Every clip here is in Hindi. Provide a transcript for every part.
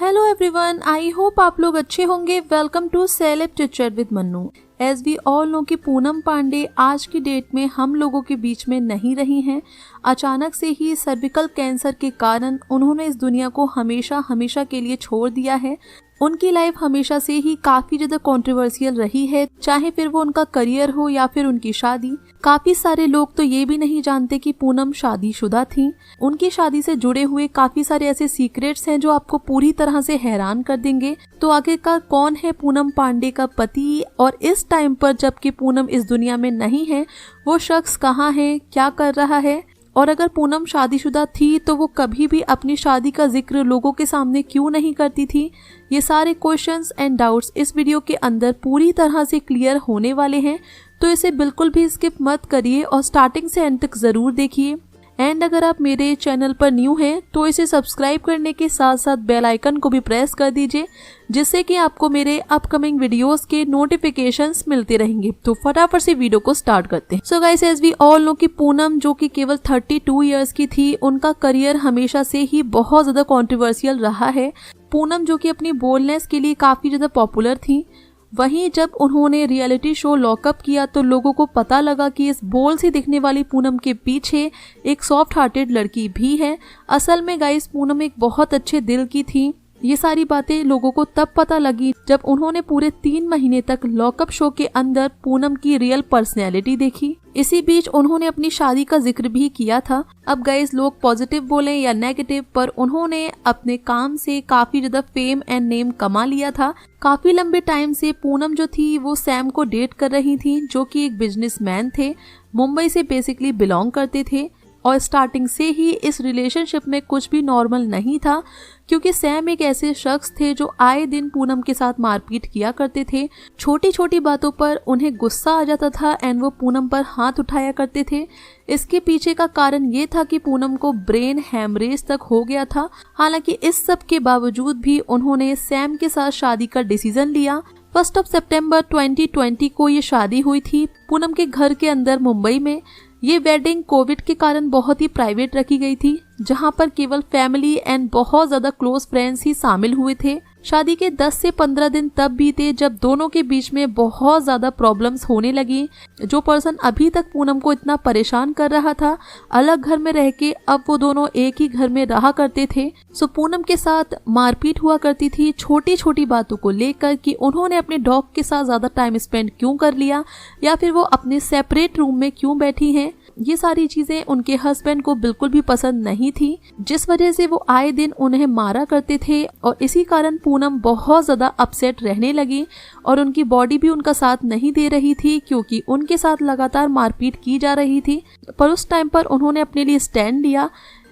हेलो एवरीवन, आई होप आप लोग अच्छे होंगे। Welcome to celeb chit chat with Mannu. As we all know कि पूनम पांडे आज की डेट में हम लोगों के बीच में नहीं रही हैं। अचानक से ही सर्विकल कैंसर के कारण उन्होंने इस दुनिया को हमेशा हमेशा के लिए छोड़ दिया है। उनकी लाइफ हमेशा से ही काफ़ी ज़्यादा कंट्रोवर्शियल रही है, चाहे फिर वो उनका करियर हो या फिर उनकी शादी। काफ़ी सारे लोग तो ये भी नहीं जानते कि पूनम शादीशुदा थी। उनकी शादी से जुड़े हुए काफ़ी सारे ऐसे सीक्रेट्स हैं जो आपको पूरी तरह से हैरान कर देंगे। तो आखिरकार कौन है पूनम पांडे का पति, और इस टाइम पर जबकि पूनम इस दुनिया में नहीं है वो शख्स कहाँ है, क्या कर रहा है, और अगर पूनम शादीशुदा थी तो वो कभी भी अपनी शादी का जिक्र लोगों के सामने क्यों नहीं करती थी। ये सारे क्वेश्चंस एंड डाउट्स इस वीडियो के अंदर पूरी तरह से क्लियर होने वाले हैं, तो इसे बिल्कुल भी स्किप मत करिए और स्टार्टिंग से एंड तक ज़रूर देखिए। एंड अगर आप मेरे चैनल पर न्यू हैं तो इसे सब्सक्राइब करने के साथ साथ बेल आइकन को भी प्रेस कर दीजिए, जिससे कि आपको मेरे अपकमिंग वीडियोस के नोटिफिकेशंस मिलते रहेंगे। तो फटाफट से वीडियो को स्टार्ट करते हैं। So guys, as we all know कि पूनम जो कि केवल 32 इयर्स की थी, उनका करियर हमेशा से ही बहुत ज़्यादा कॉन्ट्रोवर्शियल रहा है। पूनम जो कि अपनी बोल्डनेस के लिए काफ़ी ज़्यादा पॉपुलर थी। वहीं जब उन्होंने रियलिटी शो लॉकअप किया तो लोगों को पता लगा कि इस बोल्ड सी दिखने वाली पूनम के पीछे एक सॉफ्ट हार्टेड लड़की भी है। असल में गाइस, पूनम एक बहुत अच्छे दिल की थी। ये सारी बातें लोगों को तब पता लगी जब उन्होंने पूरे 3 महीने तक लॉकअप शो के अंदर पूनम की रियल पर्सनैलिटी देखी। इसी बीच उन्होंने अपनी शादी का जिक्र भी किया था। अब गाइस, लोग पॉजिटिव बोले या नेगेटिव, पर उन्होंने अपने काम से काफी ज्यादा फेम एंड नेम कमा लिया था। काफी लंबे टाइम से पूनम जो थी वो सैम को डेट कर रही थी, जो कि एक बिजनेसमैन थे, मुंबई से बेसिकली बिलोंग करते थे। और स्टार्टिंग से ही इस रिलेशनशिप में कुछ भी नॉर्मल नहीं था, क्योंकि सैम एक ऐसे शख्स थे जो आए दिन पूनम के साथ मारपीट किया करते थे। छोटी छोटी बातों पर उन्हें गुस्सा आ जाता था एंड वो पूनम पर हाथ उठाया करते थे। इसके पीछे का कारण ये था कि पूनम को ब्रेन हैमरेज तक हो गया था। हालांकि इस सब के बावजूद भी उन्होंने सैम के साथ शादी का डिसीजन लिया। 1 सितंबर 2020 को ये शादी हुई थी पूनम के घर के अंदर मुंबई में। ये वेडिंग कोविड के कारण बहुत ही प्राइवेट रखी गई थी, जहां पर केवल फैमिली एंड बहुत ज्यादा क्लोज फ्रेंड्स ही शामिल हुए थे। शादी के 10 से 15 दिन तब बीते जब दोनों के बीच में बहुत ज्यादा प्रॉब्लम्स होने लगी। जो पर्सन अभी तक पूनम को इतना परेशान कर रहा था, अलग घर में रह के अब वो दोनों एक ही घर में रहा करते थे। सो पूनम के साथ मारपीट हुआ करती थी छोटी छोटी बातों को लेकर, कि उन्होंने अपने डॉग के साथ ज्यादा टाइम स्पेंड क्यों कर लिया, या फिर वो अपने सेपरेट रूम में क्यों बैठी हैं। ये सारी चीजें उनके हस्बैंड को बिल्कुल भी पसंद नहीं थी, जिस वजह से वो आए दिन उन्हें मारा करते थे। और इसी कारण पूनम बहुत ज्यादा अपसेट रहने लगी और उनकी बॉडी भी उनका साथ नहीं दे रही थी, क्योंकि उनके साथ लगातार मारपीट की जा रही थी। पर उस टाइम पर उन्होंने अपने लिए स्टैंड लिया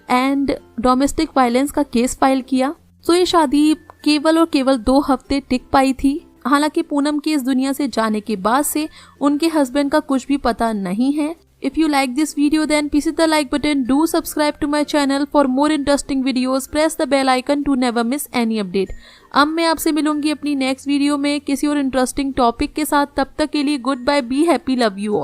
एंड डोमेस्टिक वायलेंस का केस फाइल किया। तो ये शादी केवल और केवल 2 हफ्ते टिक पाई थी। हालांकि पूनम के इस दुनिया से जाने के बाद से उनके हस्बैंड का कुछ भी पता नहीं है। If you like this video, then please hit the like button. Do subscribe to my channel for more interesting videos. Press the bell icon to never miss any update. अब मैं आपसे मिलूंगी अपनी नेक्स्ट वीडियो में किसी और इंटरेस्टिंग टॉपिक के साथ। तब तक के लिए goodbye, be happy, love you all.